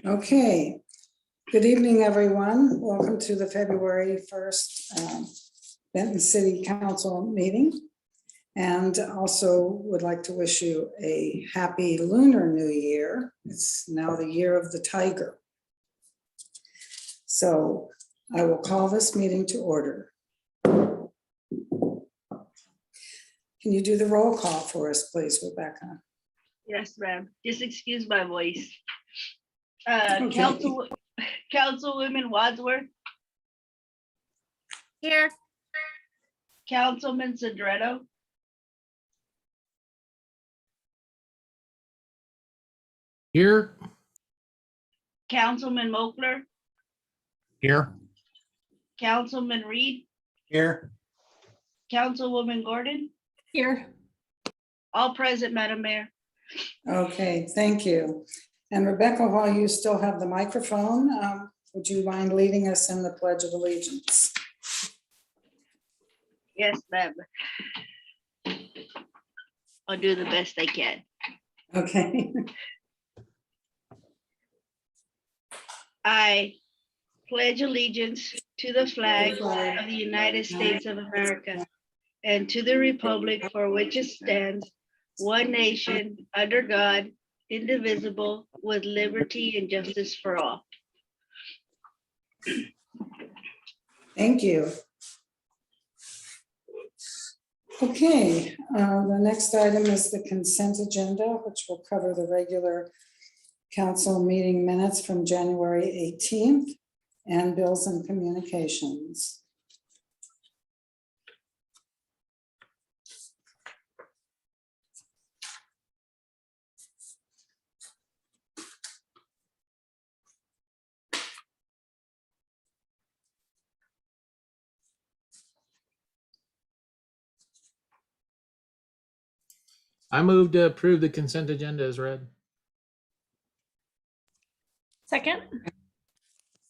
Okay, good evening, everyone. Welcome to the February 1st Benton City Council meeting. And also would like to wish you a happy Lunar New Year. It's now the year of the tiger. So I will call this meeting to order. Can you do the roll call for us, please, Rebecca? Yes, ma'am. Just excuse my voice. Okay. Councilwoman Wadsworth, Here. Councilman Cedretto, Here. Councilman Moakler, Here. Councilman Reed, Here. Councilwoman Gordon, Here. all present, Madam Mayor. Okay, thank you. And Rebecca, while you still have the microphone, would you mind leading us in the Pledge of Allegiance? Yes, ma'am. I'll do the best I can. Okay. I pledge allegiance to the flag of the United States of America and to the republic for which it stands, one nation, under God, indivisible, with liberty and justice for all. Thank you. Okay, the next item is the consent agenda, which will cover the regular council meeting minutes from January 18th and bills and communications. I move to approve the consent agenda as read. Second.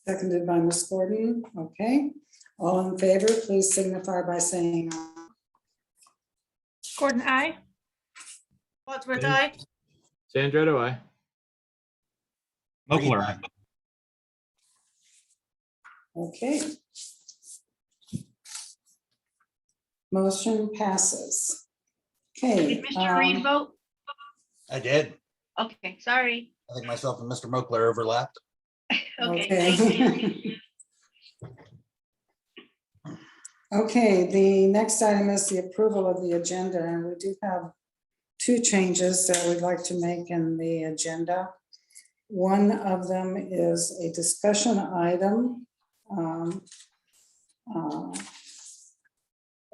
Seconded by Ms. Gordon. Okay, all in favor, please signify by saying aye. Gordon, aye. Wadsworth, Aye. aye. Sandretto, aye. Moakler, aye. Okay. Motion passes. Okay. Did Mr. Reed vote? I did. Okay, sorry. I think myself and Mr. Moakler overlapped. Okay, thank you. Okay, the next item is the approval of the agenda, and we do have two changes that we'd like to make in the agenda. One of them is a discussion item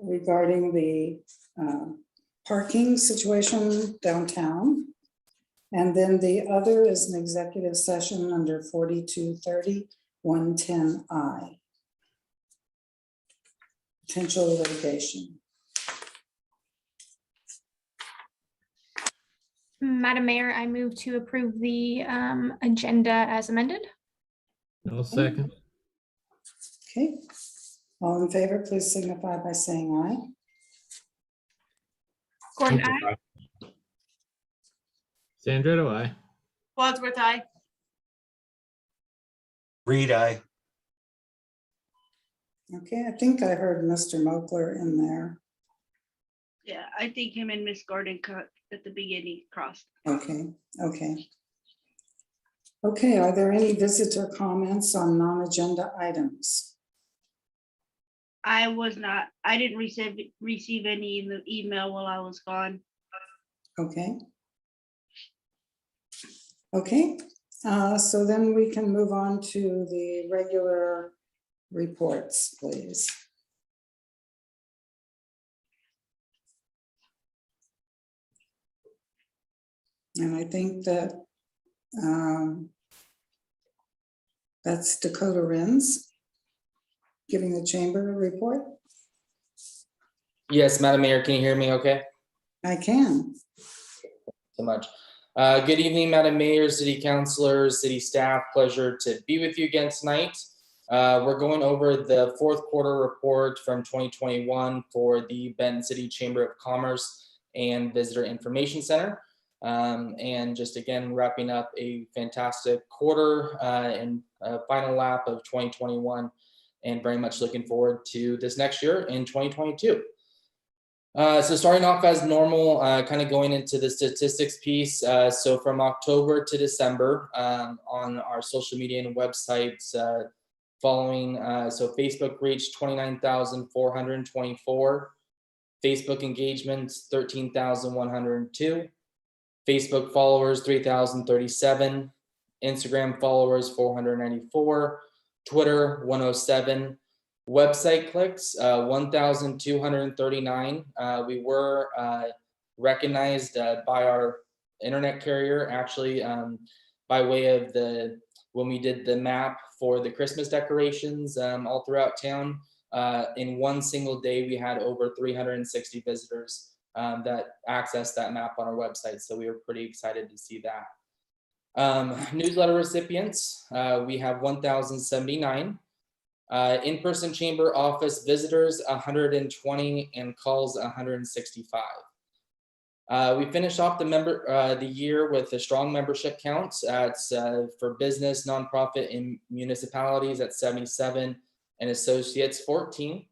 regarding the parking situation downtown. And then the other is an executive session under 4230 110I. Potential litigation. Madam Mayor, I move to approve the agenda as amended. I'll second. Okay. All in favor, please signify by saying aye. Gordon, aye. Sandretto, aye. Wadsworth, aye. Reed, aye. Okay, I think I heard Mr. Moakler in there. Yeah, I think him and Miss Gordon cut at the beginning crossed. Okay, okay. Okay, are there any visitor comments on non-agenda items? I didn't receive any in the email while I was gone. Okay. Okay, so then we can move on to the regular reports, please. And I think that that's Dakota Renz giving the chamber a report. Yes, Madam Mayor, can you hear me okay? I can. So much. Good evening, Madam Mayor, City Councilors, City staff. Pleasure to be with you again tonight. We're going over the fourth quarter report from 2021 for the Benton City Chamber of Commerce and Visitor Information Center. And just again, wrapping up a fantastic quarter and final lap of 2021, and very much looking forward to this next year in 2022. So starting off as normal, kind of going into the statistics piece. So from October to December on our social media and websites following, so Facebook reached 29,424, Facebook engagements 13,102, Facebook followers 3,037, Instagram followers 494, Twitter 107, website clicks 1,239. We were recognized by our internet carrier, actually, by way of when we did the map for the Christmas decorations all throughout town. In one single day, we had over 360 visitors that accessed that map on our website. So we were pretty excited to see that. Newsletter recipients, we have 1,079. In-person chamber office visitors 120, and calls 165. We finished off the year with a strong membership count for business, nonprofit, and municipalities at 77, and associates 14.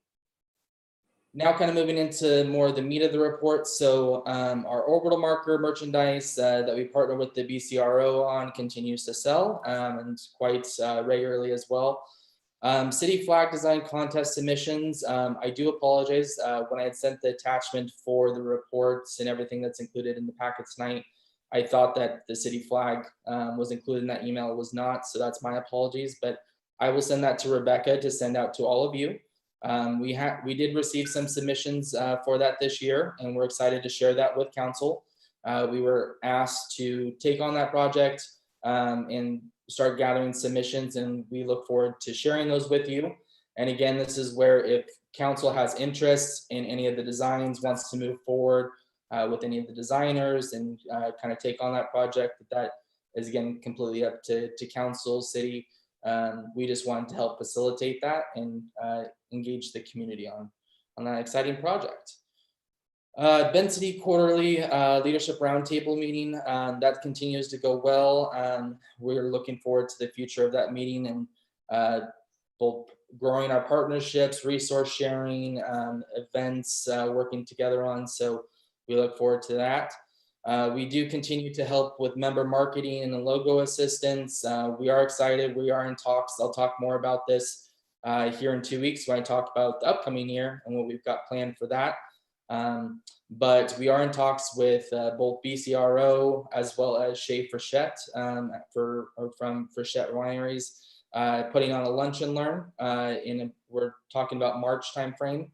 Now kind of moving into more of the meat of the report. So our orbital marker merchandise that we partner with the BCRO on continues to sell and quite regularly as well. City flag design contest submissions. I do apologize when I had sent the attachment for the reports and everything that's included in the packet tonight. I thought that the city flag was included in that email. It was not, so that's my apologies, but I will send that to Rebecca to send out to all of you. We did receive some submissions for that this year, and we're excited to share that with council. We were asked to take on that project and start gathering submissions, and we look forward to sharing those with you. And again, this is where if council has interest in any of the designs, wants to move forward with any of the designers and kind of take on that project, that is again completely up to council, city. We just wanted to help facilitate that and engage the community on that exciting project. Bend City Quarterly Leadership Roundtable meeting, that continues to go well. We're looking forward to the future of that meeting and both growing our partnerships, resource sharing, events working together on. So we look forward to that. We do continue to help with member marketing and the logo assistance. We are excited. We are in talks. I'll talk more about this here in 2 weeks when I talk about the upcoming year and what we've got planned for that. But we are in talks with both BCRO as well as Chez Frechette from Frechette Wineries, putting on a lunch and learn. We're talking about March timeframe.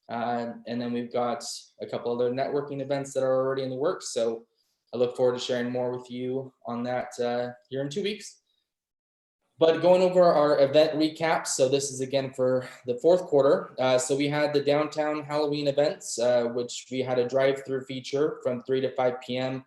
And then we've got a couple other networking events that are already in the works. So I look forward to sharing more with you on that here in 2 weeks. But going over our event recap. So this is again for the fourth quarter. So we had the downtown Halloween events, which we had a drive-through feature from 3 to 5 p.m.,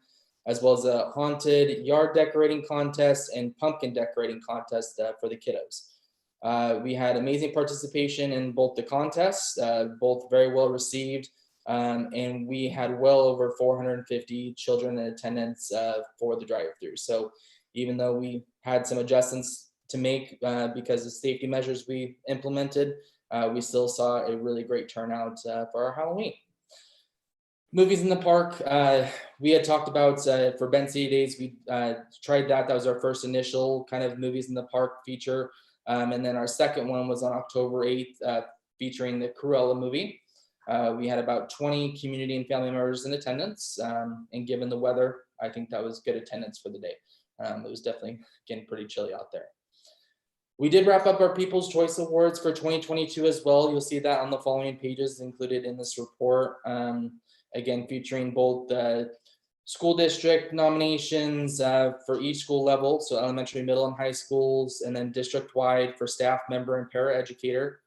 as well as a haunted yard decorating contest and pumpkin decorating contest for the kiddos. We had amazing participation in both the contests, both very well received, and we had well over 450 children in attendance for the drive-through. So even though we had some adjustments to make because of safety measures we implemented, we still saw a really great turnout for our Halloween. Movies in the park, we had talked about for Bend City Days, we tried that. That was our first initial kind of movies in the park feature. And then our second one was on October 8th, featuring the Cruella movie. We had about 20 community and family members in attendance. And given the weather, I think that was good attendance for the day. It was definitely getting pretty chilly out there. We did wrap up our People's Choice Awards for 2022 as well. You'll see that on the following pages included in this report. Again, featuring both the school district nominations for each school level, so elementary, middle, and high schools, and then district-wide for staff member and paraeducator.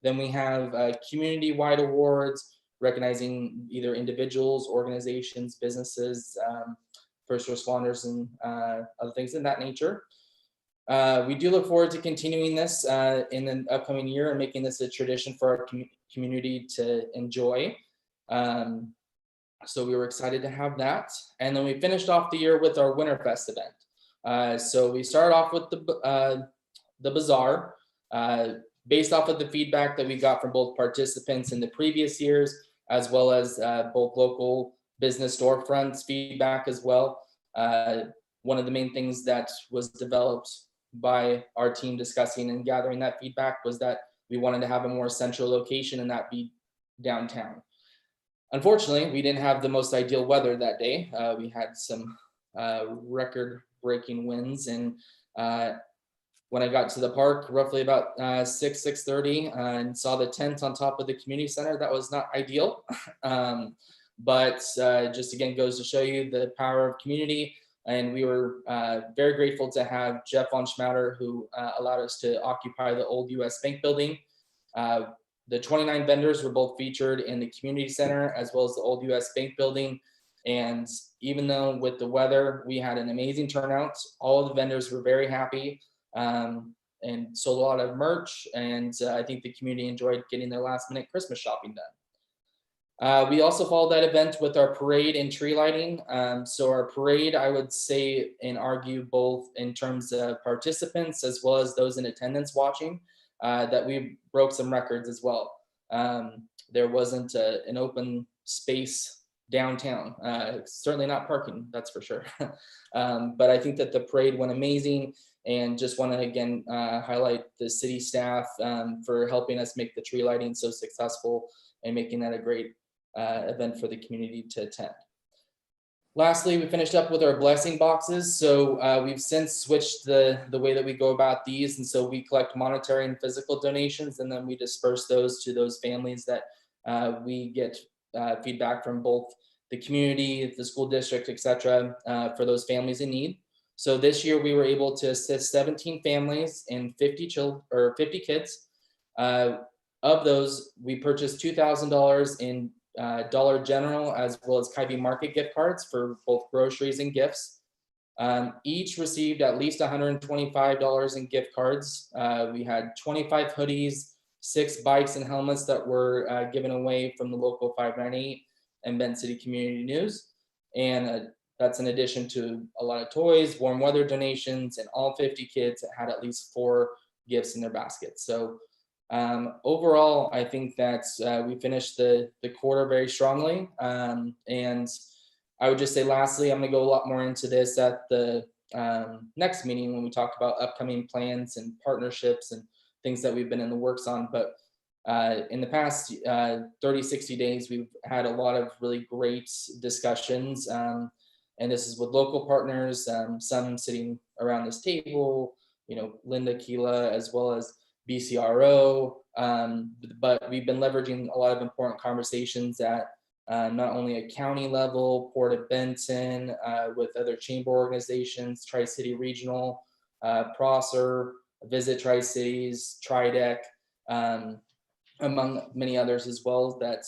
Then we have community-wide awards recognizing either individuals, organizations, businesses, first responders, and other things in that nature. We do look forward to continuing this in the upcoming year and making this a tradition for our community to enjoy. So we were excited to have that. And then we finished off the year with our Winterfest event. So we started off with the bazaar, based off of the feedback that we got from both participants in the previous years, as well as both local business storefronts feedback as well. One of the main things that was developed by our team discussing and gathering that feedback was that we wanted to have a more central location, and that be downtown. Unfortunately, we didn't have the most ideal weather that day. We had some record-breaking winds, and when I got to the park, roughly about 6:30, and saw the tent on top of the community center, that was not ideal. But just again goes to show you the power of community. And we were very grateful to have Jeff von Schmatter, who allowed us to occupy the old US Bank building. The 29 vendors were both featured in the community center as well as the old US Bank building. And even though with the weather, we had an amazing turnout, all of the vendors were very happy and sold a lot of merch. And I think the community enjoyed getting their last minute Christmas shopping done. We also followed that event with our parade and tree lighting. So our parade, I would say and argue both in terms of participants as well as those in attendance watching, that we broke some records as well. There wasn't an open space downtown, certainly not parking, that's for sure. But I think that the parade went amazing, and just want to again highlight the city staff for helping us make the tree lighting so successful and making that a great event for the community to attend. Lastly, we finished up with our blessing boxes. So we've since switched the way that we go about these. And so we collect monetary and physical donations, and then we disperse those to those families that we get feedback from both the community, the school district, et cetera, for those families in need. So this year we were able to assist 17 families and 50 kids. Of those, we purchased $2,000 in Dollar General as well as Kaibi Market gift cards for both groceries and gifts. Each received at least $125 in gift cards. We had 25 hoodies, 6 bikes and helmets that were given away from the local 598 and Benton City Community News. And that's in addition to a lot of toys, warm weather donations, and all 50 kids had at least 4 gifts in their baskets. So overall, I think that we finished the quarter very strongly. And I would just say lastly, I'm gonna go a lot more into this at the next meeting when we talk about upcoming plans and partnerships and things that we've been in the works on. But in the past 30, 60 days, we've had a lot of really great discussions. And this is with local partners, some sitting around this table, you know, Linda Keela, as well as BCRO, but we've been leveraging a lot of important conversations at not only a county level, Port of Benton, with other chamber organizations, Tri-City Regional, Prosser, Visit Tri-Cities, TriDec, among many others as well, that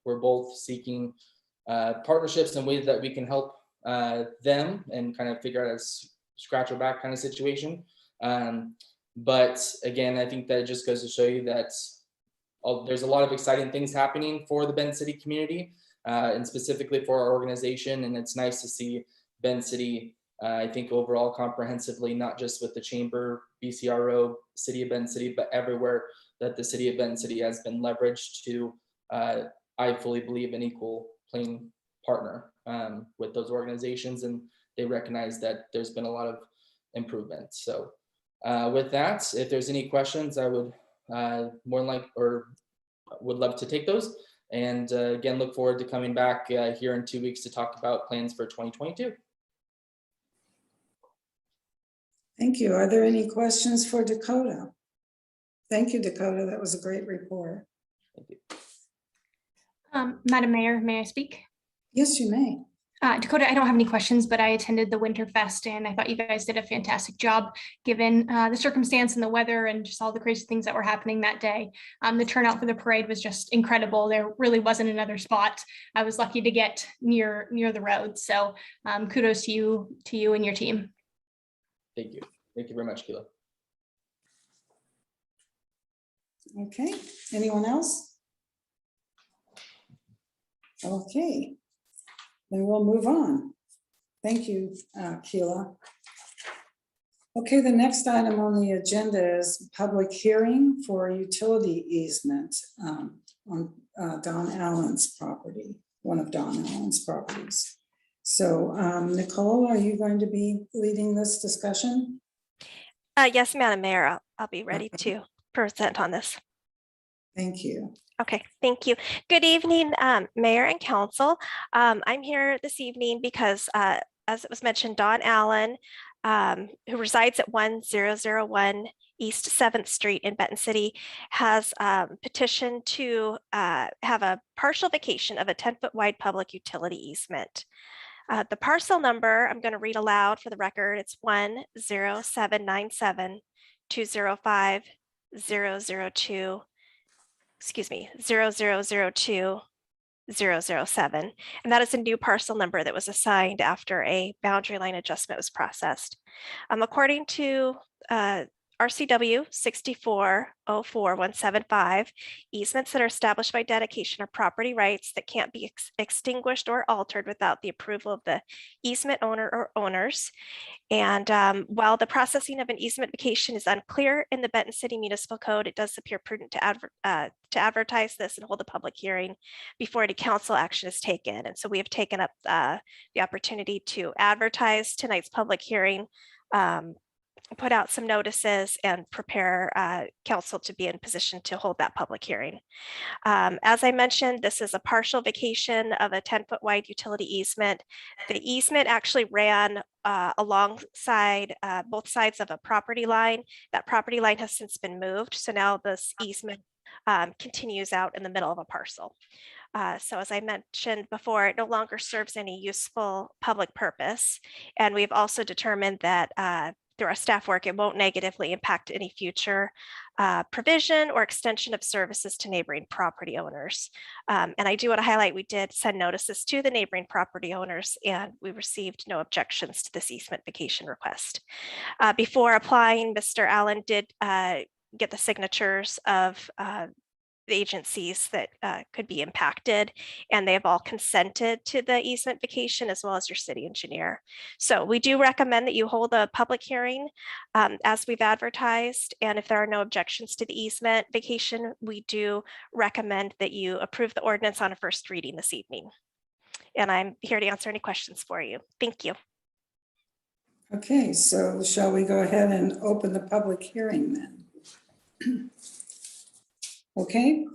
we're both seeking partnerships and ways that we can help them and kind of figure out a scratch our back kind of situation. But again, I think that it just goes to show you that there's a lot of exciting things happening for the Benton City community and specifically for our organization. And it's nice to see Benton City, I think overall comprehensively, not just with the chamber, BCRO, City of Benton City, but everywhere that the City of Benton City has been leveraged to, I fully believe, an equal playing partner with those organizations. And they recognize that there's been a lot of improvement. So with that, if there's any questions, I would would love to take those. And again, look forward to coming back here in 2 weeks to talk about plans for 2022. Thank you. Are there any questions for Dakota? Thank you, Dakota. That was a great report. Thank you. Madam Mayor, may I speak? Yes, you may. Dakota, I don't have any questions, but I attended the Winterfest and I thought you guys did a fantastic job given the circumstance and the weather and just all the crazy things that were happening that day. The turnout for the parade was just incredible. There really wasn't another spot. I was lucky to get near the road. So kudos to you and your team. Thank you. Thank you very much, Keela. Okay, anyone else? Okay, Then we'll move on. Thank you, Keela. Okay, the next item on the agenda is public hearing for utility easement on Don Allen's property, one of Don Allen's properties. So Nicole, are you going to be leading this discussion? Yes, Madam Mayor, I'll be ready to present on this. Thank you. Okay, thank you. Good evening, Mayor and Council. I'm here this evening because, as it was mentioned, Don Allen, who resides at 1001 East 7th Street in Benton City, has petitioned to have a partial vacation of a 10-foot wide public utility easement. The parcel number, I'm going to read aloud for the record. It's 10797 205 002. Excuse me, 0002 007. And that is a new parcel number that was assigned after a boundary line adjustment was processed. According to RCW 6404175, easements that are established by dedication are property rights that can't be extinguished or altered without the approval of the easement owner or owners. And while the processing of an easement vacation is unclear in the Benton City Municipal Code, it does appear prudent to advertise this and hold a public hearing before any council action is taken. And so we have taken up the opportunity to advertise tonight's public hearing, put out some notices, and prepare council to be in position to hold that public hearing. As I mentioned, this is a partial vacation of a 10-foot wide utility easement. The easement actually ran alongside both sides of a property line. That property line has since been moved. So now this easement continues out in the middle of a parcel. So as I mentioned before, it no longer serves any useful public purpose. And we've also determined that through our staff work, it won't negatively impact any future provision or extension of services to neighboring property owners. And I do want to highlight, we did send notices to the neighboring property owners, and we received no objections to this easement vacation request. Before applying, Mr. Allen did get the signatures of the agencies that could be impacted, and they have all consented to the easement vacation, as well as your city engineer. So we do recommend that you hold a public hearing as we've advertised, and if there are no objections to the easement vacation, we do recommend that you approve the ordinance on a first reading this evening. And I'm here to answer any questions for you. Thank you. Okay, so shall we go ahead and open the public hearing then? Okay,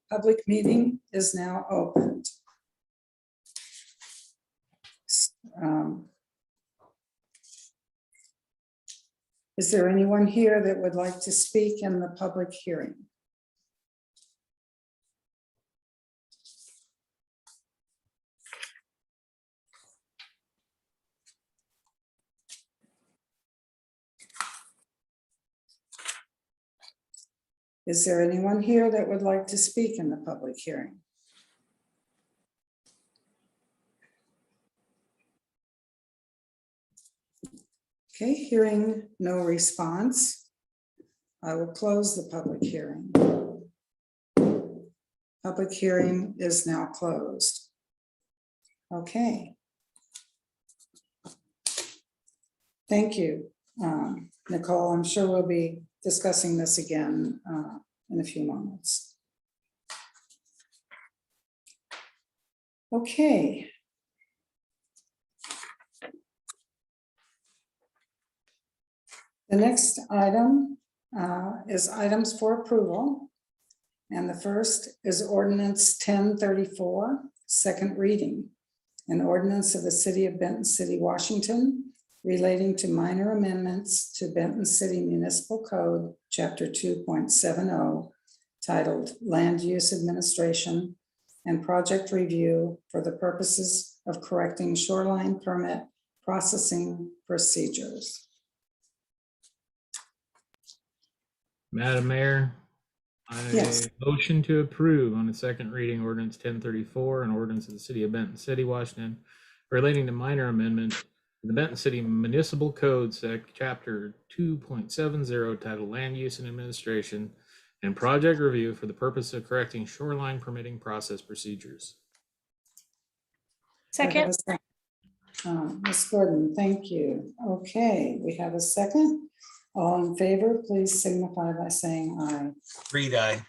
public meeting is now opened. Is there anyone here that would like to speak in the public hearing? Is there anyone here that would like to speak in the public hearing? Okay, hearing no response, I will close the public hearing. Public hearing is now closed. Okay. Thank you, Nicole. I'm sure we'll be discussing this again in a few moments. Okay. The next item is items for approval. And the first is ordinance 1034, second reading. An ordinance of the city of Benton City, Washington, relating to minor amendments to Benton City Municipal Code, Chapter 2.70, titled Land Use Administration and Project Review for the purposes of correcting shoreline permit processing procedures. Madam Mayor, Yes. I motion to approve on the second reading ordinance 1034, an ordinance of the city of Benton City, Washington, relating to minor amendment to the Benton City Municipal Code, Chapter 2.70, titled Land Use and Administration and Project Review for the purpose of correcting shoreline permitting process procedures. Second, Ms. Gordon, thank you. Okay, we have a second. All in favor, please signify by saying aye. Reed, aye.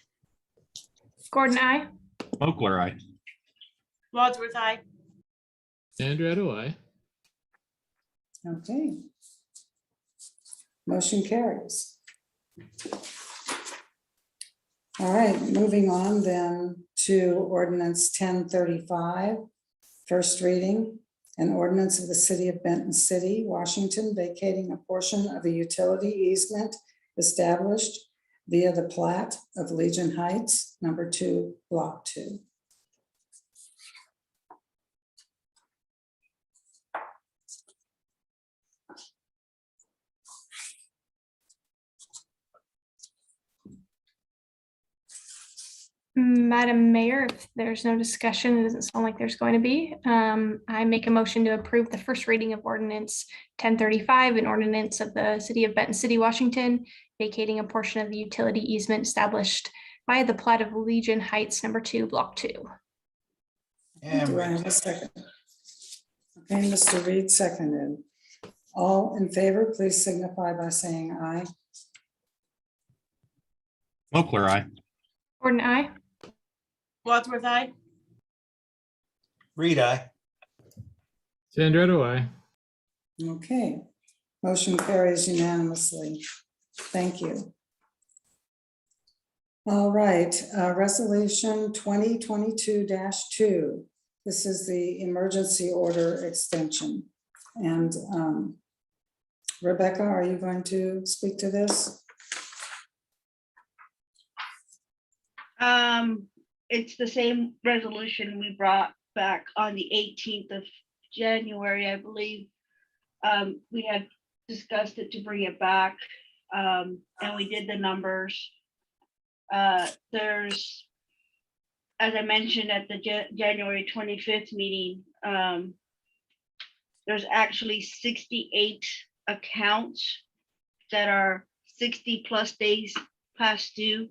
Gordon, I. Mochler, aye. Wadsworth, aye. Andretto, I. Okay. Motion carries. All right, moving on then to ordinance 1035, first reading. An ordinance of the city of Benton City, Washington, vacating a portion of a utility easement established via the plat of Legion Heights, number 2, block 2. Madam Mayor, if there's no discussion, it doesn't sound like there's going to be. I make a motion to approve the first reading of ordinance 1035, an ordinance of the city of Benton City, Washington, vacating a portion of the utility easement established by the plat of Legion Heights, number 2, block 2. And Do I have a second? Okay, Mr. Reed seconded. All in favor, please signify by saying aye. Mochler, aye. Gordon, I. Wadsworth, aye. Reed, aye. Andretto, I. Okay, motion carries unanimously. Thank you. All right, resolution 2022-2. This is the emergency order extension. And Rebecca, are you going to speak to this? It's the same resolution we brought back on the 18th of January, I believe. We had discussed it to bring it back, and we did the numbers. There's, as I mentioned at the January 25th meeting, there's actually 68 accounts that are 60 plus days past due.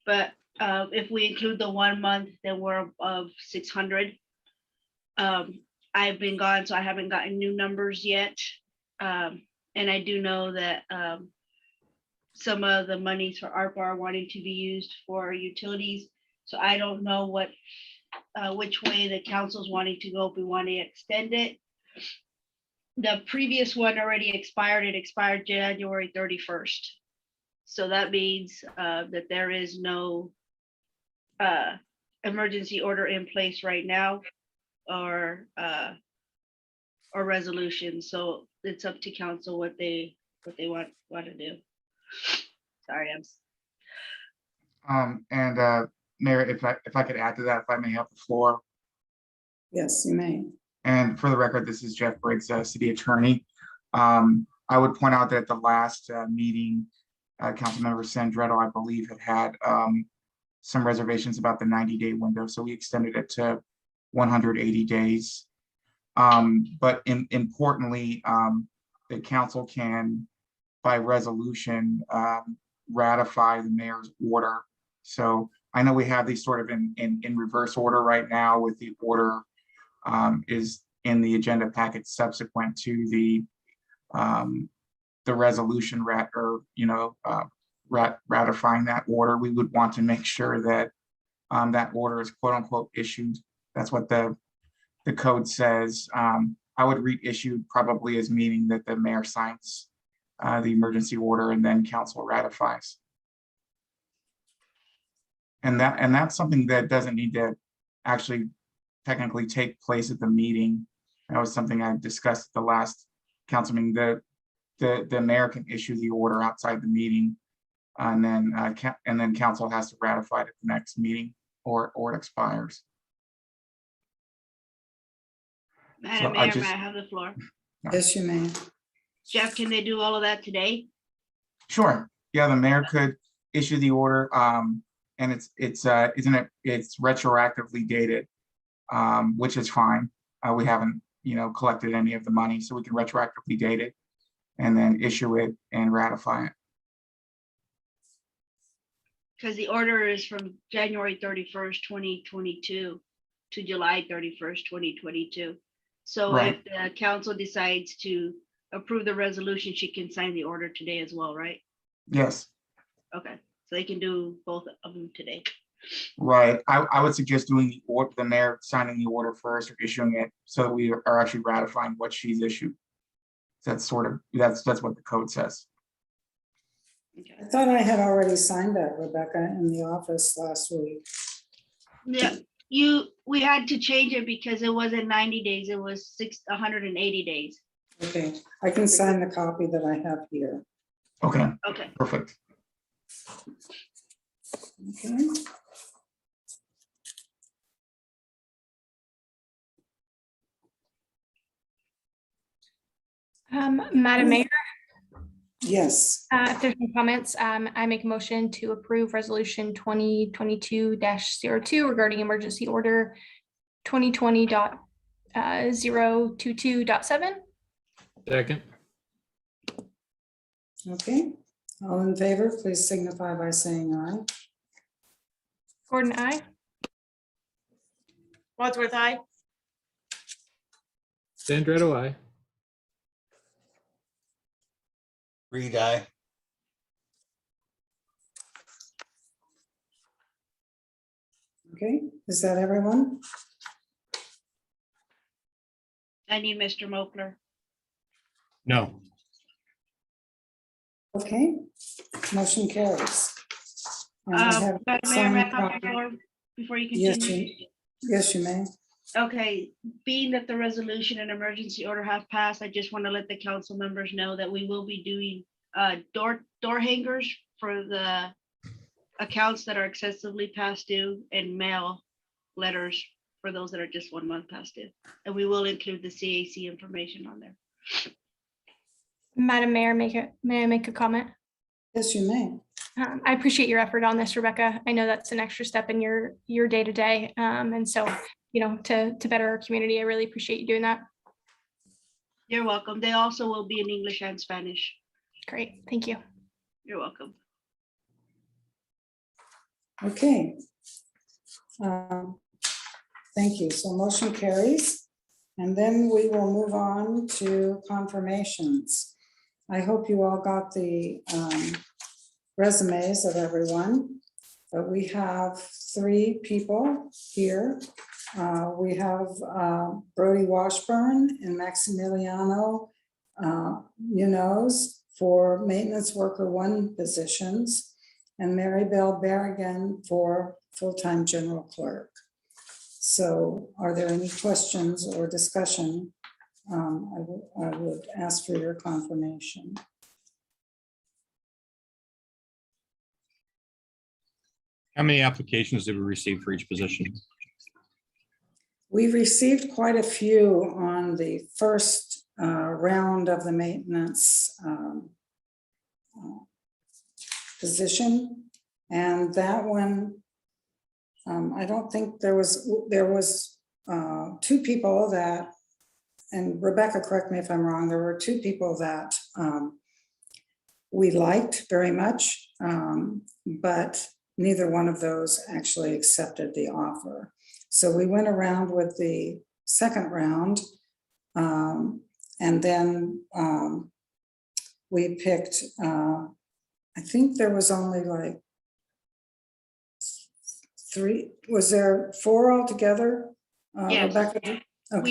But if we include the 1 month, then we're above 600. I've been gone, so I haven't gotten new numbers yet. And I do know that some of the monies for ARPA are wanting to be used for utilities. So I don't know which way the council's wanting to go, if we want to extend it. The previous one already expired. It expired January 31st. So that means that there is no emergency order in place right now, or resolution. So it's up to council what they want to do. Sorry, Mayor, if I could add to that, if I may have the floor. Yes, you may. And for the record, this is Jeff Briggs, city attorney. I would point out that at the last meeting, Councilmember Sandretto, I believe, had some reservations about the 90-day window, so we extended it to 180 days. But importantly, the council can, by resolution, ratify the mayor's order. So I know we have these sort of in reverse order right now, with the order is in the agenda packet subsequent to the resolution ratifying that order. We would want to make sure that that order is quote unquote issued. That's what the code says. I would read issued probably as meaning that the mayor signs the emergency order and then council ratifies. And that's something that doesn't need to actually technically take place at the meeting. That was something I discussed at the last council meeting. The mayor can issue the order outside the meeting, and then council has to ratify it at the next meeting, or it expires. Madam Mayor, may I have the floor? Yes, you may. Jeff, can they do all of that today? Sure. Yeah, the mayor could issue the order, and it's retroactively dated, which is fine. We haven't collected any of the money, so we can retroactively date it and then issue it and ratify it. Because the order is from January 31st, 2022. to July 31st, 2022. So Right. if the council decides to approve the resolution, she can sign the order today as well, right? Yes, Okay, so they can do both of them today. right. I would suggest doing the order, the mayor signing the order first or issuing it, so that we are actually ratifying what she's issued. That's sort of, that's what the code says. Okay. I thought I had already signed that, Rebecca, in the office last week. Yeah, we had to change it because it wasn't 90 days, it was 180 days. Okay, I can sign the copy that I have here. Okay, Okay, perfect. Okay. Madam Mayor, Yes, if there's no comments, I make a motion to approve resolution 2022-02 regarding emergency order 2020.022.7. Second. okay. All in favor, please signify by saying aye. Gordon, aye. Wadsworth, aye. Sandretto, aye. Reed, aye. Okay, is that everyone? I need Mr. Mochler. No. Okay, motion carries. And I have Madam Mayor, signed may I have copy. the floor before you Yes, continue? yes, you may. Okay, being that the resolution and emergency order have passed, I just want to let the council members know that we will be doing door hangers for the accounts that are excessively past due and mail letters for those that are just 1 month past due. And we will include the CAC information on there. Madam Mayor, may I make a comment? Yes, you may. I appreciate your effort on this, Rebecca. I know that's an extra step in your day-to-day. And so, to better our community, I really appreciate you doing that. You're welcome. They also will be in English and Spanish. Great, thank you. You're welcome. Okay. Thank you. So motion carries. And then we will move on to confirmations. I hope you all got the resumes of everyone, but we have 3 people here. We have Brody Washburn and Maximiliano Munoz for maintenance worker 1 positions, and Mary Bell Berrigan for full-time general clerk. So are there any questions or discussion? I would ask for your confirmation. How many applications did we receive for each position? We received quite a few on the first round of the maintenance position, and that one, I don't think there was 2 people that, and Rebecca, correct me if I'm wrong, there were 2 people that we liked very much, but neither one of those actually accepted the offer. So we went around with the second round, and then we picked, I think there was only like 3, was there 4 altogether? Yes. Rebecca? We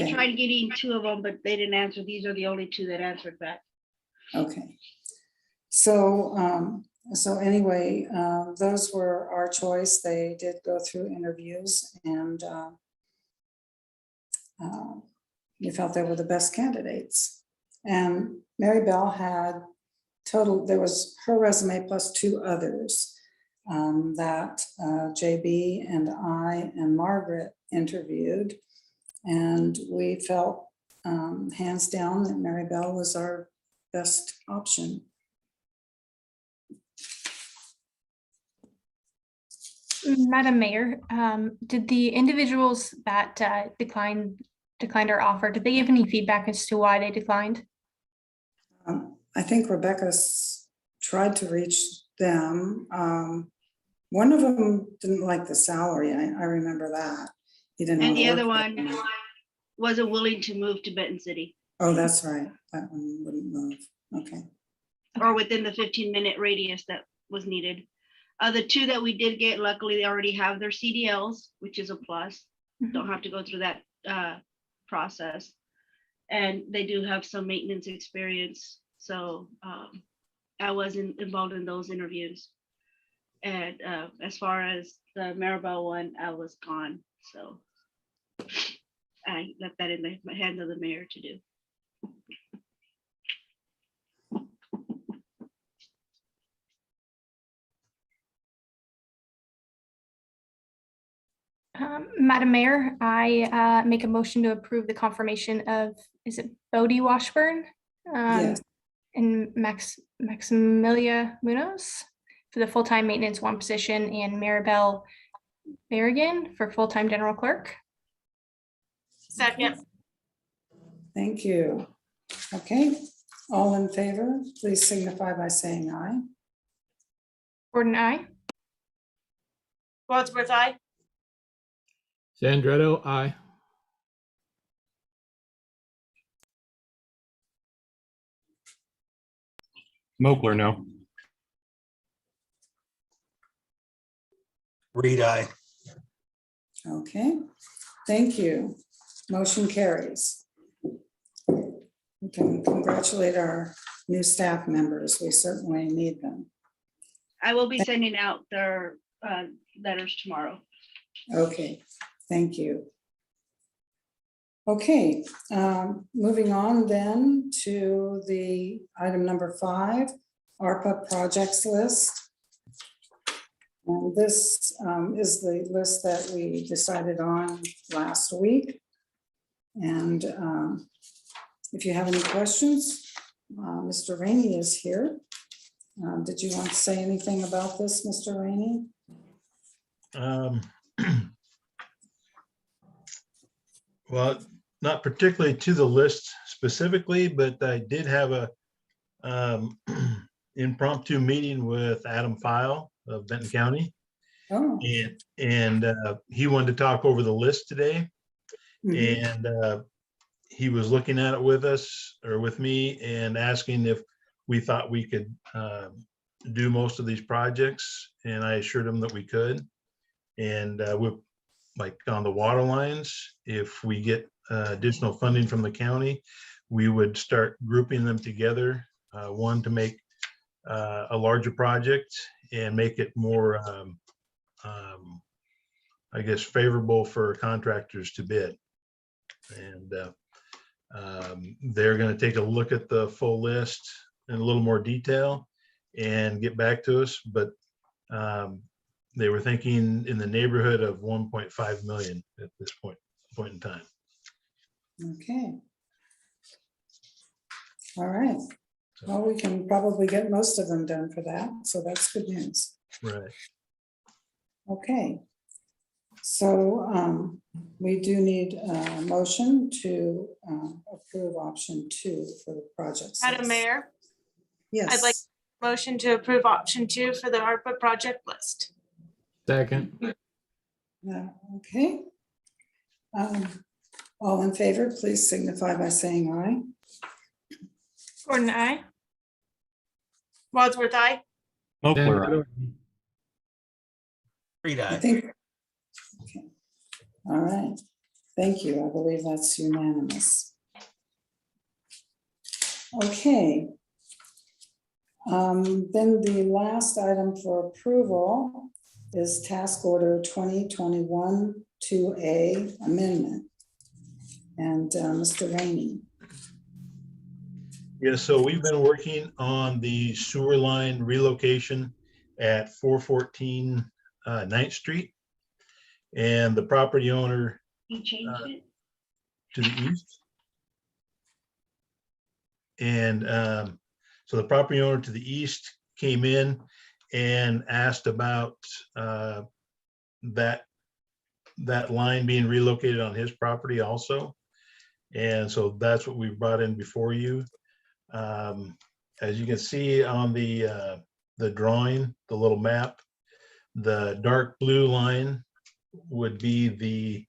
Okay, tried getting 2 of them, but they didn't answer. These are the only 2 that answered back. okay. So, so anyway, those were our choice. They did go through interviews, and we felt they were the best candidates. And Mary Bell had total, there was her resume plus 2 others that JB and I and Margaret interviewed. And we felt hands down that Mary Bell was our best option. Madam Mayor, did the individuals that declined our offer, did they give any feedback as to why they declined? I think Rebecca's tried to reach them. One of them didn't like the salary, I remember that. He didn't. And the wanna other work one there. wasn't willing to move to Benton City Oh, that's right. That one wouldn't move. Okay. or within the 15-minute radius that was needed. The two that we did get, luckily, they already have their CDLs, which is a plus. Don't have to go through that process. And they do have some maintenance experience. So I wasn't involved in those interviews. And as far as the Maribel one, I was gone. So I left that in the hands of the mayor to do. Madam Mayor, I make a motion to approve the confirmation of, is it Bodie Washburn? Yes. And Maximilia Munoz for the full-time maintenance one position, and Maribel Berrigan for full-time general clerk. Second. Thank you. Okay, all in favor, please signify by saying aye. Gordon, I. Wadsworth, aye. Sandretto, aye. Mochler, no. Reed, I. Okay, thank you. Motion carries. We can congratulate our new staff members. We certainly need them. I will be sending out their letters tomorrow. Okay, thank you. Okay, moving on then to the item number 5, ARPA projects list. And this is the list that we decided on last week. And if you have any questions, Mr. Rainey is here. Did you want to say anything about this, Mr. Rainey? Well, not particularly to the list specifically, but I did have a impromptu meeting with Adam File of Benton County. Oh. And he wanted to talk over the list today. Mhm. And he was looking at it with us or with me and asking if we thought we could do most of these projects. And I assured him that we could. And we're like on the water lines, if we get additional funding from the county, we would start grouping them together. One, to make a larger project and make it more, I guess, favorable for contractors to bid. And they're going to take a look at the full list in a little more detail and get back to us. But they were thinking in the neighborhood of 1.5 million at this point in time. Okay. All right. Well, we can probably get most of them done for that. So that's good news. Right. Okay. So we do need a motion to approve option 2 for the project. Madam Mayor, Yes. I'd like motion to approve option 2 for the ARPA project list. Second, Okay. All in favor, please signify by saying aye. Gordon, I. Wadsworth, aye. Mochler, aye. Sandretto, Reed, I I. think. Okay. All right. Thank you. I believe that's unanimous. Okay. Then the last item for approval is task order 2021-2A amendment. And Mr. Rainey. Yeah, so we've been working on the sewer line relocation at 414 9th Street. And the property owner You changed it? to the east. And so the property owner to the east came in and asked about that line being relocated on his property also. And so that's what we brought in before you. As you can see on the drawing, the little map, the dark blue line would be the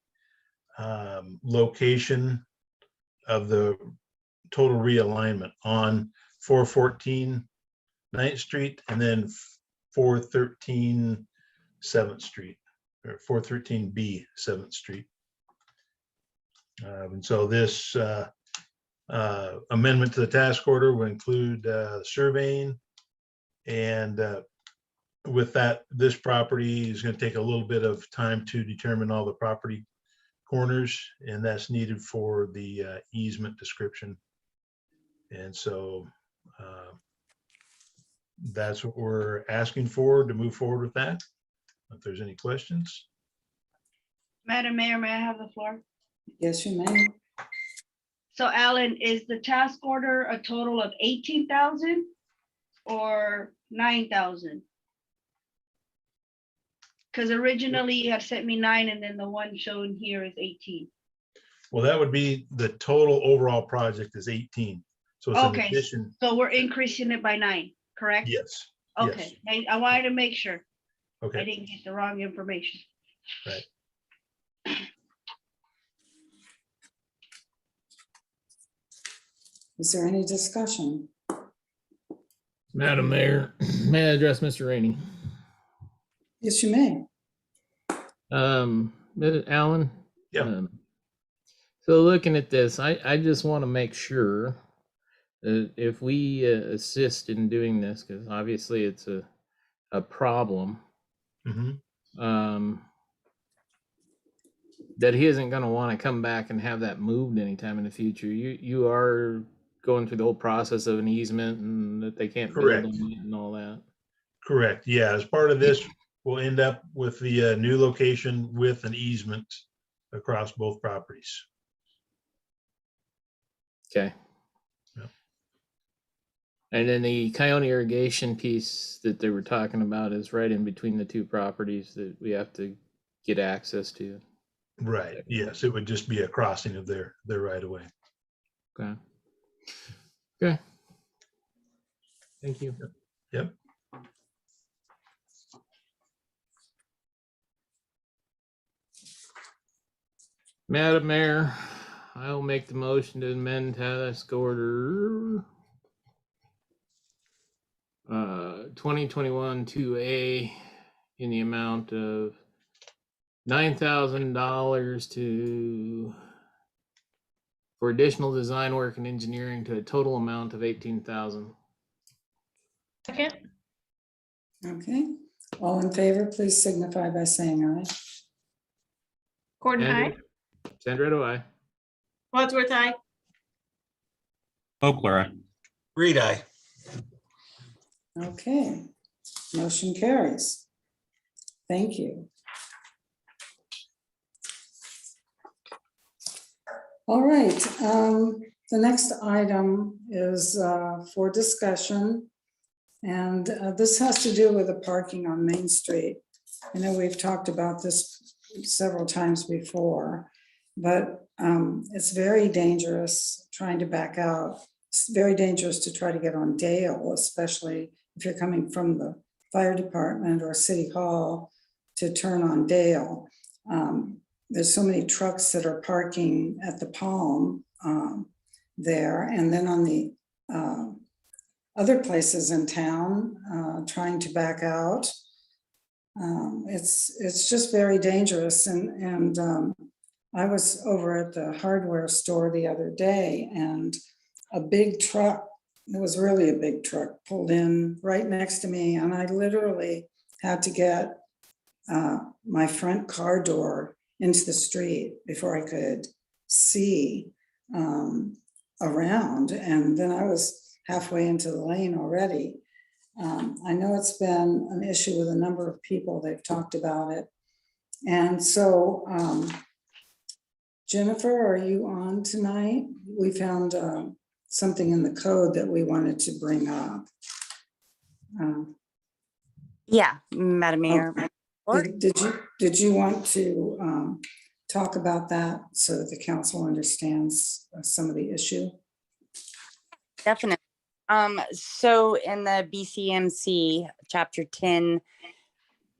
location of the total realignment on 414 9th Street and then 413 7th Street, or 413B 7th Street. And so this amendment to the task order will include surveying. And with that, this property is going to take a little bit of time to determine all the property corners, and that's needed for the easement description. And so that's what we're asking for to move forward with that. If there's any questions. Madam Mayor, may I have the floor? Yes, you may. So Alan, is the task order a total of 18,000 or 9,000? Because originally you had sent me 9 and then the one shown here is 18. Well, that would be the total overall project is 18. So it's an Okay, addition. so we're increasing it by 9, correct? Yes. Okay, I wanted to make sure I Okay. didn't get the wrong information. Right. Is there any discussion? Madam Mayor, may I address Mr. Rainey? Yes, you may. Alan? Yeah. So looking at this, I just want to make sure that if we assist in doing this, because obviously it's a problem, Mhm. that he isn't going to want to come back and have that moved anytime in the future. You are going through the whole process of an easement and that they can't build Correct. on it and all that. Correct. Yeah. As part of this, we'll end up with the new location with an easement across both properties. Okay. Yeah. And then the Coyote irrigation piece that they were talking about is right in between the two properties that we have to get access to. Right. Yes. It would just be a crossing of their right of way. Okay. Okay. Thank you. Yep. Madam Mayor, I will make the motion to amend task order 2021-2A in the amount of $9,000 for additional design work and engineering to a total amount of 18,000. Second. Okay, all in favor, please signify by saying aye. Gordon, aye. Sandretto, aye. Wadsworth, aye. Mochler, aye. Reed, aye. Okay, motion carries. Thank you. All right, the next item is for discussion. And this has to do with the parking on Main Street. I know we've talked about this several times before, but it's very dangerous trying to back out. It's very dangerous to try to get on Dale, especially if you're coming from the fire department or City Hall to turn on Dale. There's so many trucks that are parking at the Palm there, and then on the other places in town, trying to back out. It's just very dangerous. And I was over at the hardware store the other day, and a big truck, it was really a big truck, pulled in right next to me, and I literally had to get my front car door into the street before I could see around. And then I was halfway into the lane already. I know it's been an issue with a number of people. They've talked about it. And so, Jennifer, are you on tonight? We found something in the code that we wanted to bring up. Yeah, Madam Mayor. Did you want to talk about that so that the council understands some of the issue? Definitely. So in the BCMC chapter 10,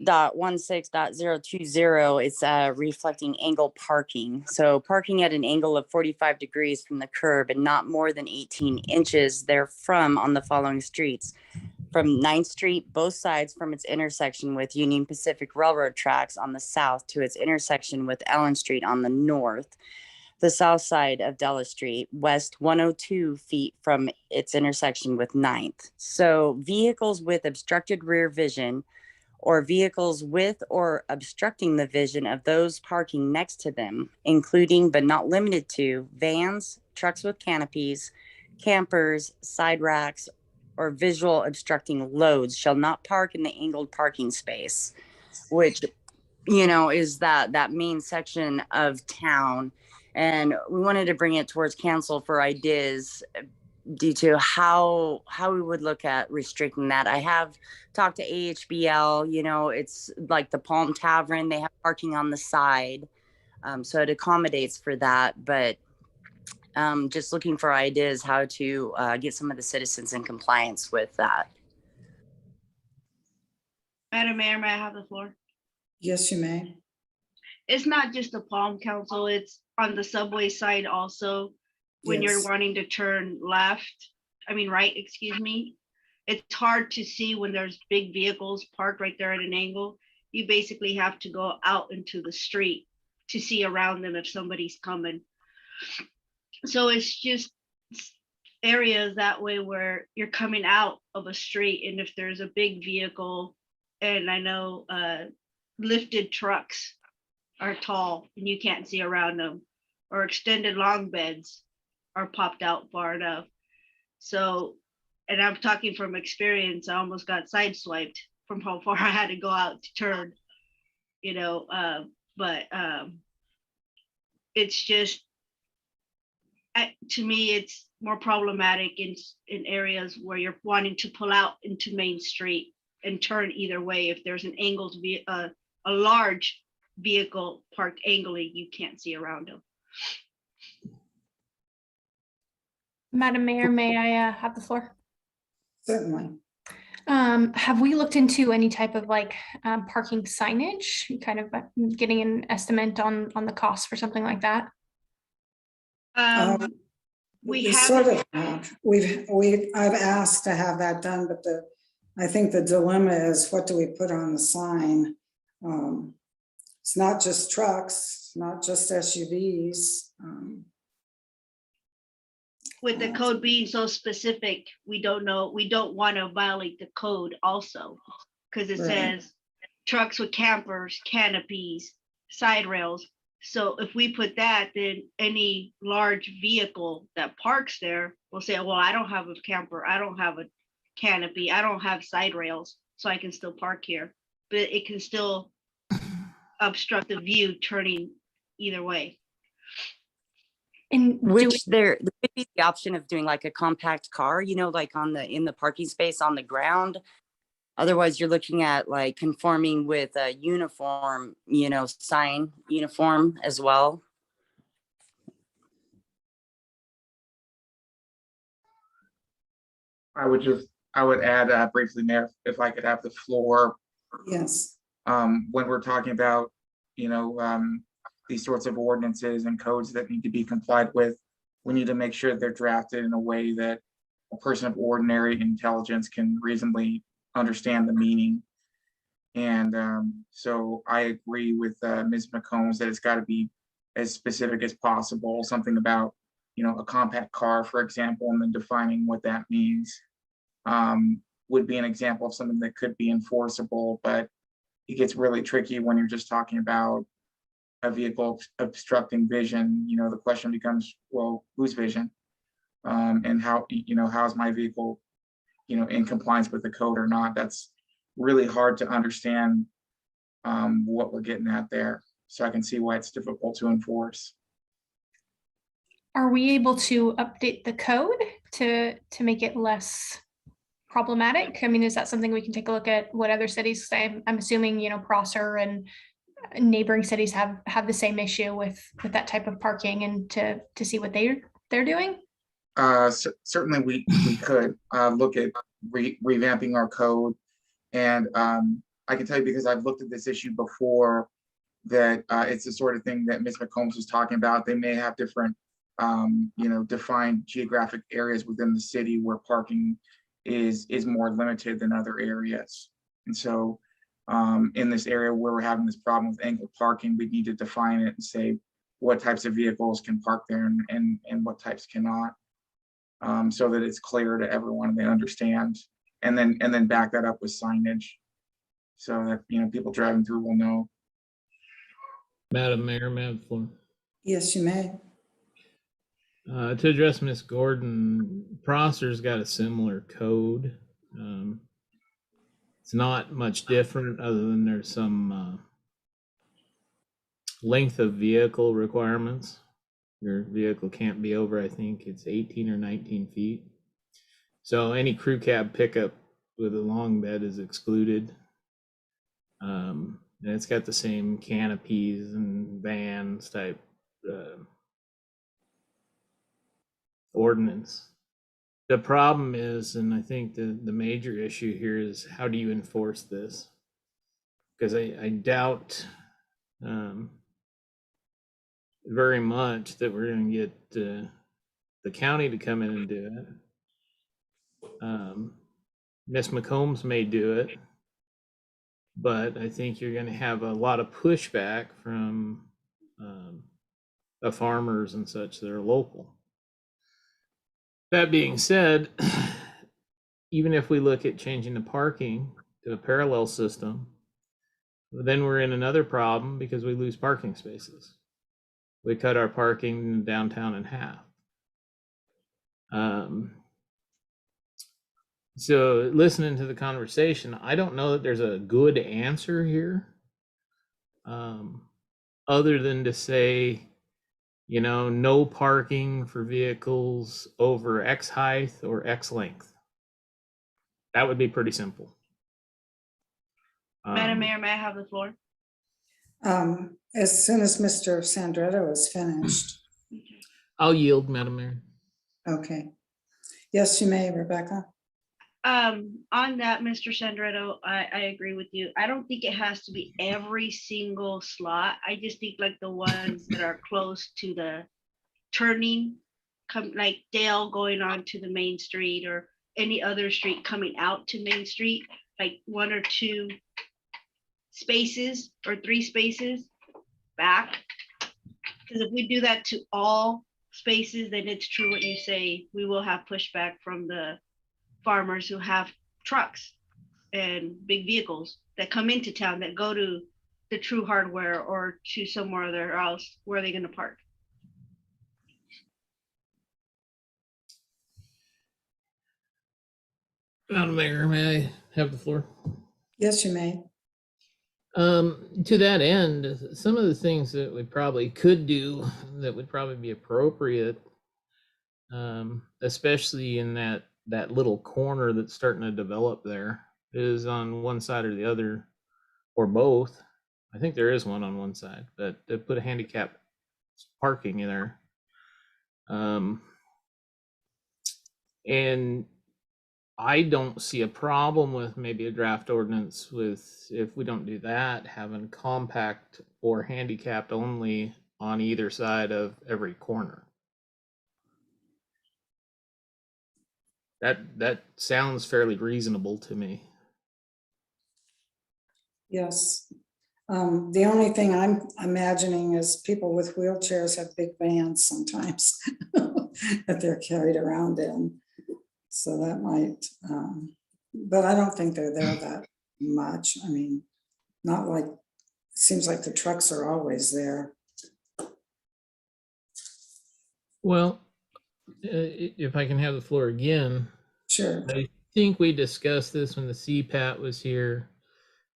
2.16.020, it's reflecting angle parking. So parking at an angle of 45 degrees from the curb and not more than 18 inches therefrom on the following streets. From 9th Street, both sides from its intersection with Union Pacific Railroad tracks on the south to its intersection with Ellen Street on the north. The south side of Della Street, west 102 feet from its intersection with 9th. So vehicles with obstructed rear vision or vehicles with or obstructing the vision of those parking next to them, including but not limited to vans, trucks with canopies, campers, side racks, or visual obstructing loads shall not park in the angled parking space, which, you know, is that main section of town. And we wanted to bring it towards council for ideas due to how we would look at restricting that. I have talked to AHBL, you know, it's like the Palm Tavern, they have parking on the side. So it accommodates for that, but just looking for ideas how to get some of the citizens in compliance with that. Madam Mayor, may I have the floor? Yes, you may. It's not just the Palm Council, it's on the subway side also. When you're Yes. wanting to turn right, excuse me. It's hard to see when there's big vehicles parked right there at an angle. You basically have to go out into the street to see around them if somebody's coming. So it's just areas that way where you're coming out of a street, and if there's a big vehicle, and I know lifted trucks are tall and you can't see around them, or extended long beds are popped out far enough. So, and I'm talking from experience, I almost got sideswiped from how far I had to go out to turn, you know, but it's just, to me, it's more problematic in areas where you're wanting to pull out into Main Street and turn either way. If there's an angled, a large vehicle parked angling, you can't see around them. Madam Mayor, may I have the floor? Certainly. Have we looked into any type of parking signage, kind of getting an estimate on the cost for something like that? We We have, sort of have. I've asked to have that done, but I think the dilemma is, what do we put on the sign? It's not just trucks, not just SUVs. with the code being so specific, we don't know, we don't want to violate the code also, because it Right. says trucks with campers, canopies, side rails. So if we put that, then any large vehicle that parks there will say, well, I don't have a camper, I don't have a canopy, I don't have side rails, so I can still park here. But it can still obstruct the view turning either way. And Which there could be the option of doing like a compact car, you know, like in the parking space on the ground. Otherwise, you're looking at like conforming with a uniform, you know, sign uniform as well. I would add briefly, Mayor, if I could have the floor. Yes. When we're talking about, you know, these sorts of ordinances and codes that need to be complied with, we need to make sure they're drafted in a way that a person of ordinary intelligence can reasonably understand the meaning. And so I agree with Ms. McCombs that it's got to be as specific as possible, something about, you know, a compact car, for example, and then defining what that means would be an example of something that could be enforceable, but it gets really tricky when you're just talking about a vehicle obstructing vision. You know, the question becomes, well, whose vision? And how, you know, how is my vehicle, you know, in compliance with the code or not? That's really hard to understand what we're getting at there. So I can see why it's difficult to enforce. Are we able to update the code to make it less problematic? I mean, is that something we can take a look at what other cities say? I'm assuming, you know, Prosser and neighboring cities have the same issue with that type of parking, and to see what they're doing. Certainly we could look at revamping our code and I can tell you because I've looked at this issue before, that it's the sort of thing that Ms. McCombs was talking about. They may have different, defined geographic areas within the city where parking is more limited than other areas. And so in this area where we're having this problem with angled parking, we need to define it and say what types of vehicles can park there and what types cannot, so that it's clear to everyone and they understand, and then back that up with signage so that people driving through will know. Madam Mayor, Madam Floor. Yes, you may. To address Ms. Gordon, Prosser's got a similar code. It's not much different other than there's some length of vehicle requirements. Your vehicle can't be over, I think it's 18 or 19 feet. So any crew cab pickup with a long bed is excluded. And it's got the same canopies and vans type ordinance. The problem is, and I think the major issue here is, how do you enforce this? Because I doubt very much that we're going to get the county to come in and do it. Ms. McCombs may do it, but I think you're going to have a lot of pushback from the farmers and such that are local. That being said, even if we look at changing the parking to a parallel system, then we're in another problem because we lose parking spaces. We cut our parking in downtown in half. So listening to the conversation, I don't know that there's a good answer here, other than to say, no parking for vehicles over X height or X length. That would be pretty simple. Madam Mayor, may I have the floor? As soon as Mr. Sandretto is finished. I'll yield, Madam Mayor. Okay. Yes, you may, Rebecca. On that, Mr. Sandretto, I agree with you. I don't think it has to be every single slot. I just think like the ones that are close to the turning, like Dale going on to the main street or any other street coming out to Main Street, like 1 or 2 spaces or 3 spaces back. Because if we do that to all spaces, then it's true what you say, we will have pushback from the farmers who have trucks and big vehicles that come into town that go to the True Hardware or to somewhere other else. Where are they going to park? Madam Mayor, may I have the floor? Yes, you may. To that end, some of the things that we probably could do that would probably be appropriate, especially in that little corner that's starting to develop there, is on one side or the other, or both. I think there is one on one side, but to put a handicap parking in there. And I don't see a problem with maybe a draft ordinance with, if we don't do that, having compact or handicapped only on either side of every corner. That sounds fairly reasonable to me. Yes. The only thing I'm imagining is people with wheelchairs have big vans sometimes that they're carried around in. So that might, but I don't think they're there that much. I mean, not like, it seems like the trucks are always there. Well, if I can have the floor again. Sure. I think we discussed this when the CPAT was here.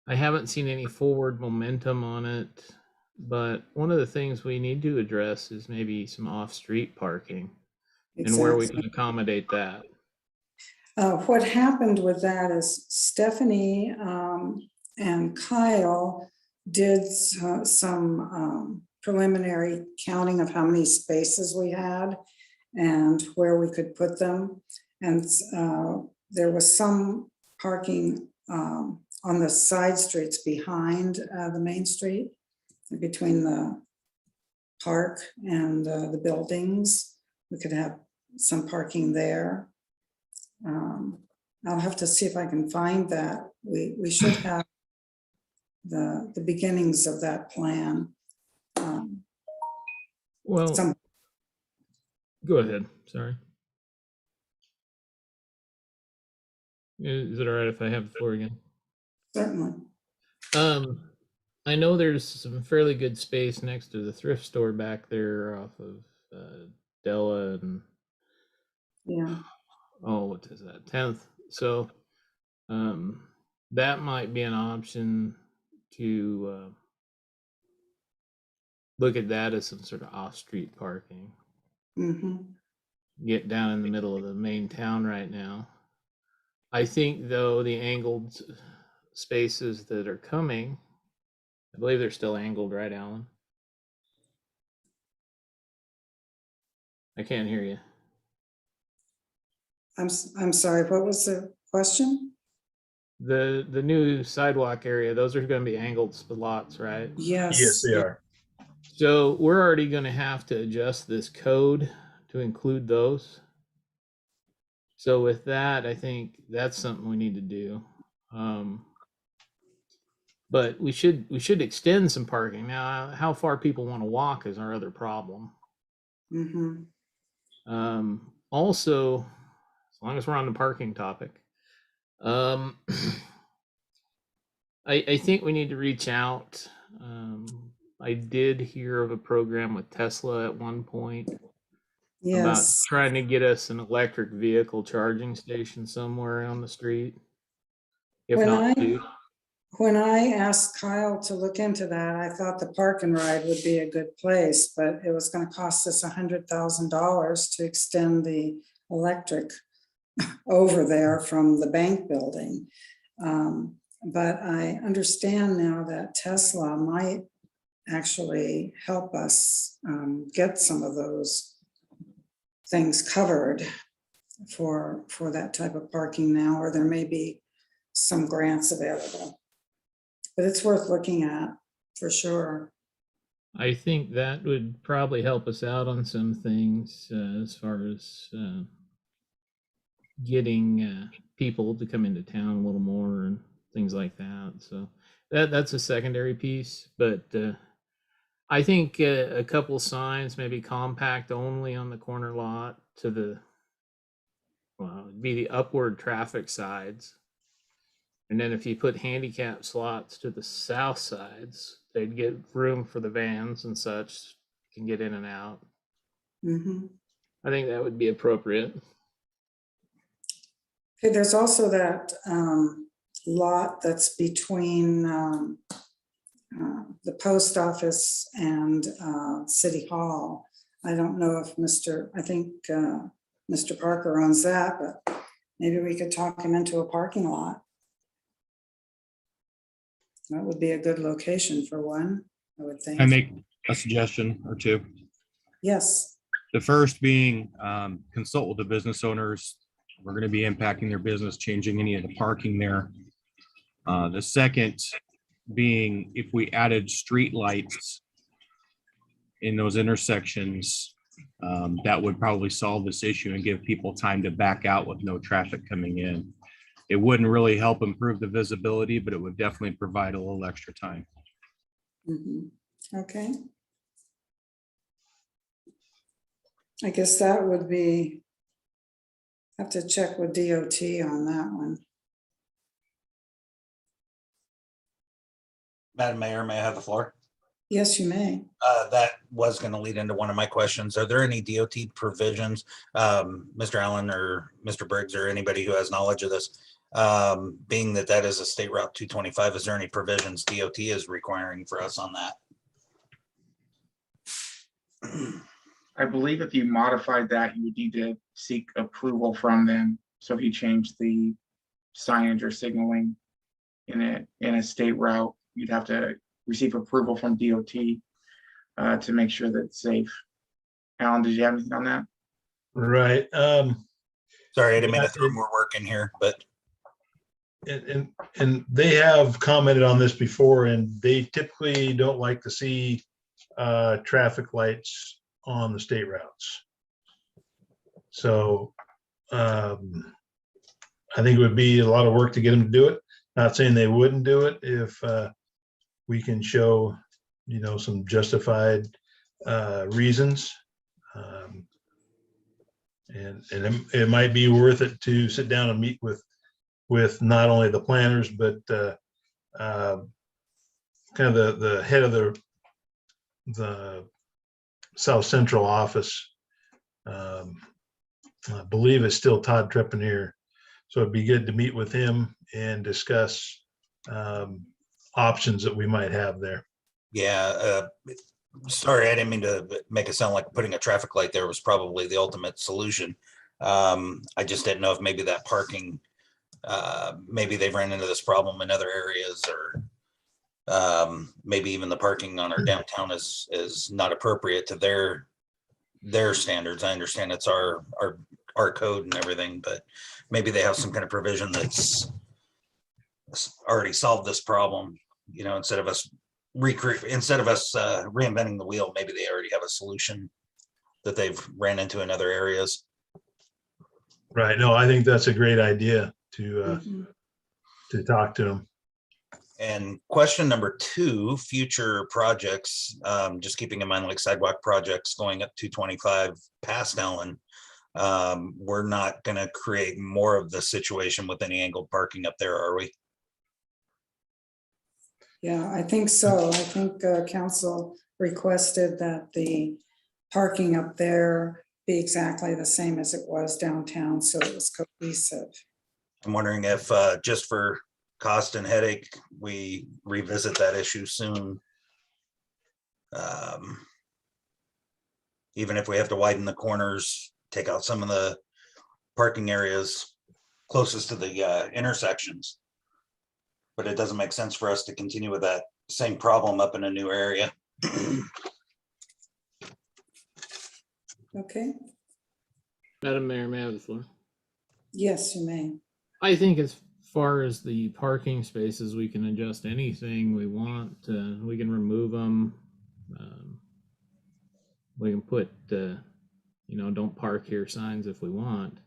I haven't seen any forward momentum on it, but one of the things we need to address is maybe some off-street parking and where we can accommodate that. What happened with that is Stephanie and Kyle did some preliminary counting of how many spaces we had and where we could put them. And there was some parking on the side streets behind the main street, between the park and the buildings. We could have some parking there. I'll have to see if I can find that. We should have the beginnings of that plan. Well, Some, go ahead. Sorry. Is it all right if I have the floor again? certainly. I know there's some fairly good space next to the thrift store back there off of Della and Yeah. oh, what is that? 10th. So that might be an option to look at that as some sort of off-street parking. Mm-hmm. Get down in the middle of the main town right now. I think though the angled spaces that are coming, I believe they're still angled, right, Alan? I can't hear you. I'm sorry, what was the question? The new sidewalk area, those are going to be angled lots, right? Yes. Yes, they are. So we're already going to have to adjust this code to include those. So with that, I think that's something we need to do. But we should extend some parking. Now, how far people want to walk is our other problem. Mm-hmm. Also, as long as we're on the parking topic, I think we need to reach out. I did hear of a program with Tesla at one point about Yes. trying to get us an electric vehicle charging station somewhere on the street. If not two. When I asked Kyle to look into that, I thought the park and ride would be a good place, but it was going to cost us $100,000 to extend the electric over there from the bank building. But I understand now that Tesla might actually help us get some of those things covered for that type of parking now, or there may be some grants available. But it's worth looking at for sure. I think that would probably help us out on some things as far as getting people to come into town a little more and things like that. So that's a secondary piece. But I think a couple signs, maybe compact only on the corner lot to the, well, it'd be the upward traffic sides. And then if you put handicap slots to the south sides, they'd get room for the vans and such, can get in and out. Mm-hmm. I think that would be appropriate. Okay, there's also that lot that's between the post office and City Hall. I don't know if I think Mr. Parker owns that, but maybe we could talk him into a parking lot. That would be a good location for one, I would think. I make a suggestion or two. Yes. The first being consult with the business owners. We're going to be impacting their business, changing any of the parking there. The second being if we added street lights in those intersections, that would probably solve this issue and give people time to back out with no traffic coming in. It wouldn't really help improve the visibility, but it would definitely provide a little extra time. Mm-hmm. Okay. I guess that would be, have to check with DOT on that one. Madam Mayor, may I have the floor? Yes, you may. That was going to lead into one of my questions. Are there any DOT provisions, Mr. Allen or Mr. Briggs or anybody who has knowledge of this, being that that is a State Route 225, is there any provisions DOT is requiring for us on that? I believe if you modified that, you would need to seek approval from them. So if you change the signage or signaling in a state route, you'd have to receive approval from DOT to make sure that it's safe. Alan, did you have anything on that? Right. Sorry, I didn't mean to throw more work in here, but and they have commented on this before, and they typically don't like to see traffic lights on the state routes. So I think it would be a lot of work to get them to do it. Not saying they wouldn't do it if we can show, you know, some justified reasons. And it might be worth it to sit down and meet with not only the planners, but kind of the head of the South Central office. I believe it's still Todd Trepanier. So it'd be good to meet with him and discuss options that we might have there. Yeah, sorry, I didn't mean to make it sound like putting a traffic light there was probably the ultimate solution. I just didn't know if maybe that parking, maybe they've ran into this problem in other areas, or maybe even the parking on our downtown is not appropriate to their standards. I understand it's our code and everything, but maybe they have some kind of provision that's already solved this problem. You know, instead of us reinventing the wheel, maybe they already have a solution that they've ran into in other areas. Right. No, I think that's a great idea to talk to them. And question number 2, future projects, just keeping in mind like sidewalk projects going up 225 past Ellen. We're not going to create more of the situation with any angled parking up there, are we? Yeah, I think so. I think council requested that the parking up there be exactly the same as it was downtown, so it was cohesive. I'm wondering if just for cost and headache, we revisit that issue soon. Even if we have to widen the corners, take out some of the parking areas closest to the intersections. But it doesn't make sense for us to continue with that same problem up in a new area. Okay, Madam Mayor, may I have the floor? yes, you may. I think as far as the parking spaces, we can adjust anything we want. We can remove them. We can put, you know, don't park here signs if we want.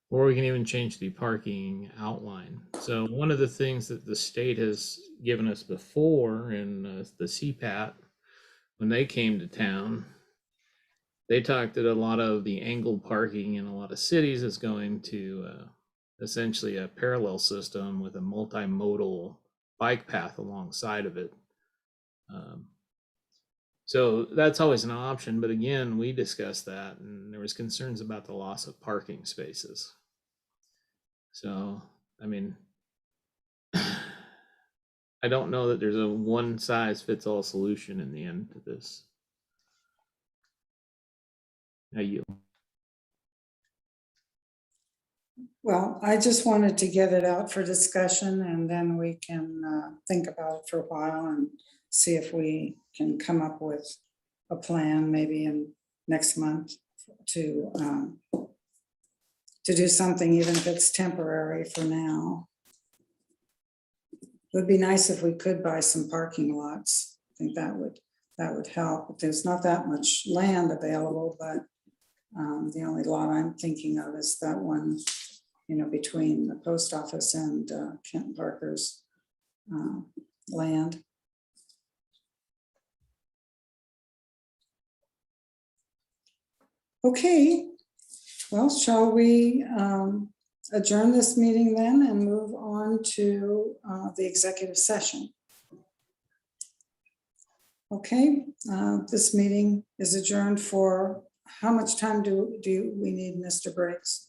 Or we can even change the parking outline. So one of the things that the state has given us before in the CPAT, when they came to town, they talked that a lot of the angled parking in a lot of cities is going to essentially a parallel system with a multimodal bike path alongside of it. So that's always an option, but again, we discussed that and there was concerns about the loss of parking spaces. So, I mean, I don't know that there's a one size fits all solution in the end to this. Now you. Well, I just wanted to get it out for discussion, and then we can think about it for a while and see if we can come up with a plan maybe in next month to do something, even if it's temporary for now. It would be nice if we could buy some parking lots. I think that would help. There's not that much land available, but the only lot I'm thinking of is that one, you know, between the post office and Kent Parker's land. Okay, well, shall we adjourn this meeting then and move on to the executive session? Okay, this meeting is adjourned for how much time do we need, Mr. Briggs?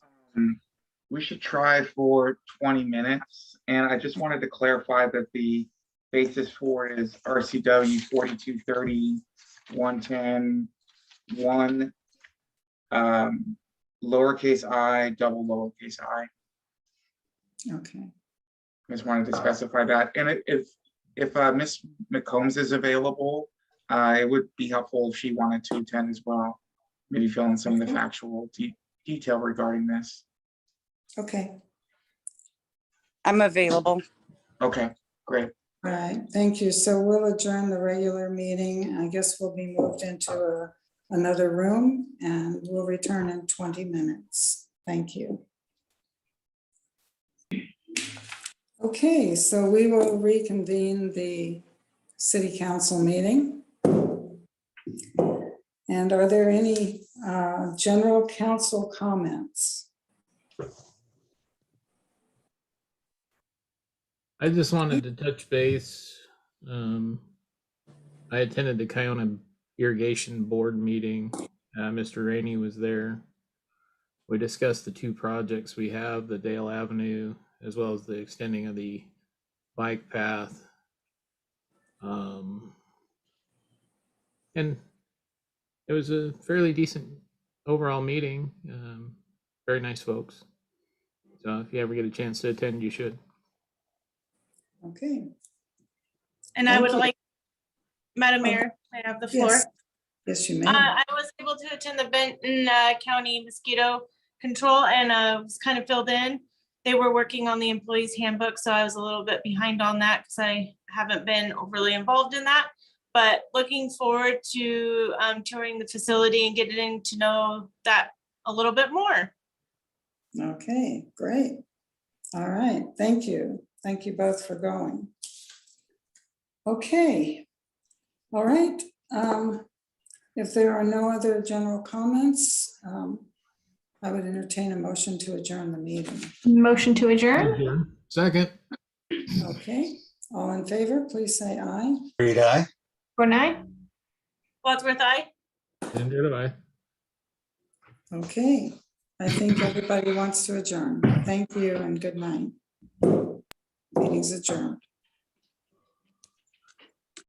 We should try for 20 minutes. And I just wanted to clarify that the basis for it is RCW 4230-110-1, lowercase I, double lowercase I. Okay. I just wanted to specify that. And if Ms. McCombs is available, it would be helpful if she wanted to attend as well. Maybe fill in some of the factual detail regarding this. Okay. I'm available. Okay, great. All right, thank you. So we'll adjourn the regular meeting. I guess we'll be moved into another room and we'll return in 20 minutes. Thank you. Okay, so we will reconvene the city council meeting. And are there any general council comments? I just wanted to touch base. I attended the Kiona Irrigation Board meeting. Mr. Rainey was there. We discussed the two projects we have, the Dale Avenue, as well as the extending of the bike path. And it was a fairly decent overall meeting. Very nice folks. So if you ever get a chance to attend, you should. Okay. And I Thank would you. like, Madam Oh, Mayor, I have the floor. Yes, yes, you may. I was able to attend the Benton County Mosquito Control and was kind of filled in. They were working on the employees handbook, so I was a little bit behind on that because I haven't been overly involved in that. But looking forward to touring the facility and getting to know that a little bit more. Okay, great. All right, thank you. Thank you both for going. Okay, all right. If there are no other general comments, I would entertain a motion to adjourn the meeting. Motion to adjourn. Second. Okay, all in favor, please say aye. Reed, aye. Good night. Wadsworth, aye. Andrew, do I? Okay, I think everybody wants to adjourn. Thank you and good night. Meeting's adjourned.